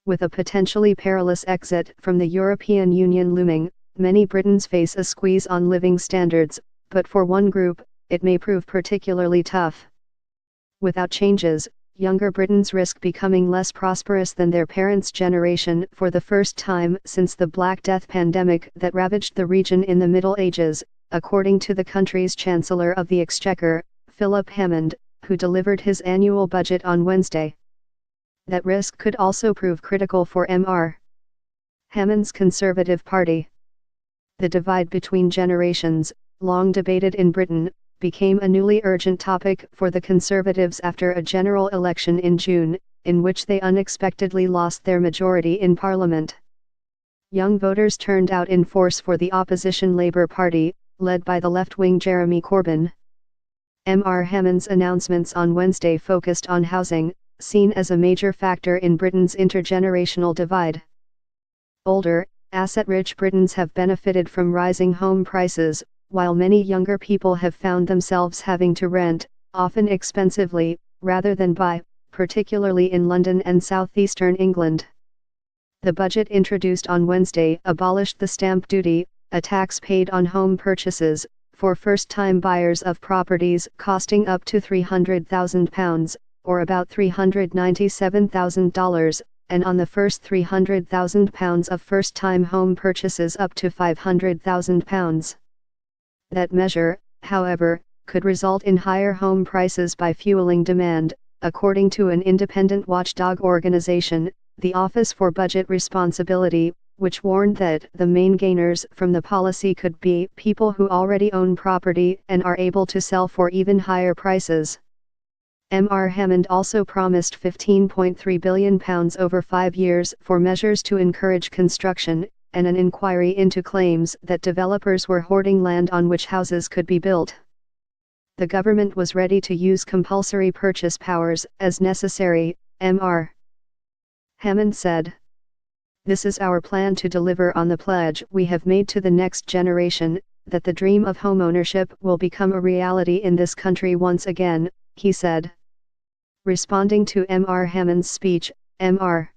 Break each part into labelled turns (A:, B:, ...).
A: With a potentially perilous exit from the European Union looming, many Britons face a squeeze on living standards, but for one group, it may prove particularly tough. Without changes, younger Britons risk becoming less prosperous than their parents' generation for the first time since the Black Death pandemic that ravaged the region in the Middle Ages, according to the country's Chancellor of the Exchequer, Philip Hammond, who delivered his annual budget on Wednesday. That risk could also prove critical for Mr. Hammond's Conservative Party. The divide between generations, long debated in Britain, became a newly urgent topic for the Conservatives after a general election in June, in which they unexpectedly lost their majority in Parliament. Young voters turned out in force for the opposition Labour Party, led by the left-wing Jeremy Corbyn. Mr. Hammond's announcements on Wednesday focused on housing, seen as a major factor in Britain's intergenerational divide. Older, asset-rich Britons have benefited from rising home prices, while many younger people have found themselves having to rent, often expensively, rather than buy, particularly in London and southeastern England. The budget introduced on Wednesday abolished the stamp duty, a tax paid on home purchases, for first-time buyers of properties costing up to £300,000, or about $397,000, and on the first £300,000 of first-time home purchases up to £500,000. That measure, however, could result in higher home prices by fueling demand, according to an independent watchdog organization, the Office for Budget Responsibility, which warned that the main gainers from the policy could be people who already own property and are able to sell for even higher prices. Mr. Hammond also promised £15.3 billion over 5 years for measures to encourage construction, and an inquiry into claims that developers were hoarding land on which houses could be built. The government was ready to use compulsory purchase powers as necessary, Mr. Hammond said. This is our plan to deliver on the pledge we have made to the next generation, that the dream of homeownership will become a reality in this country once again, he said. Responding to Mr. Hammond's speech, Mr.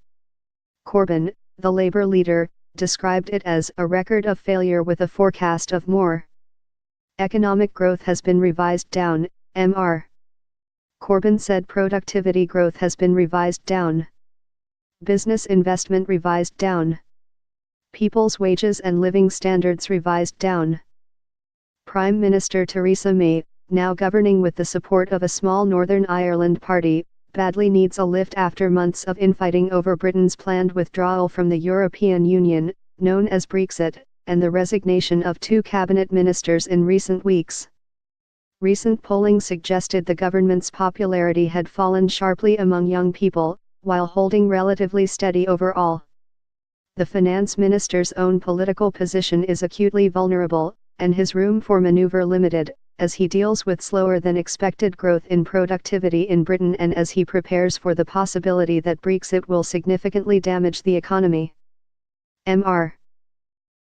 A: Corbyn, the Labour leader, described it as a record of failure with a forecast of more. Economic growth has been revised down, Mr. Corbyn said. Productivity growth has been revised down. Business investment revised down. People's wages and living standards revised down. Prime Minister Theresa May, now governing with the support of a small Northern Ireland party, badly needs a lift after months of infighting over Britain's planned withdrawal from the European Union, known as Brexit, and the resignation of 2 cabinet ministers in recent weeks. Recent polling suggested the government's popularity had fallen sharply among young people, while holding relatively steady overall. The finance minister's own political position is acutely vulnerable, and his room for maneuver limited, as he deals with slower than expected growth in productivity in Britain and as he prepares for the possibility that Brexit will significantly damage the economy. Mr.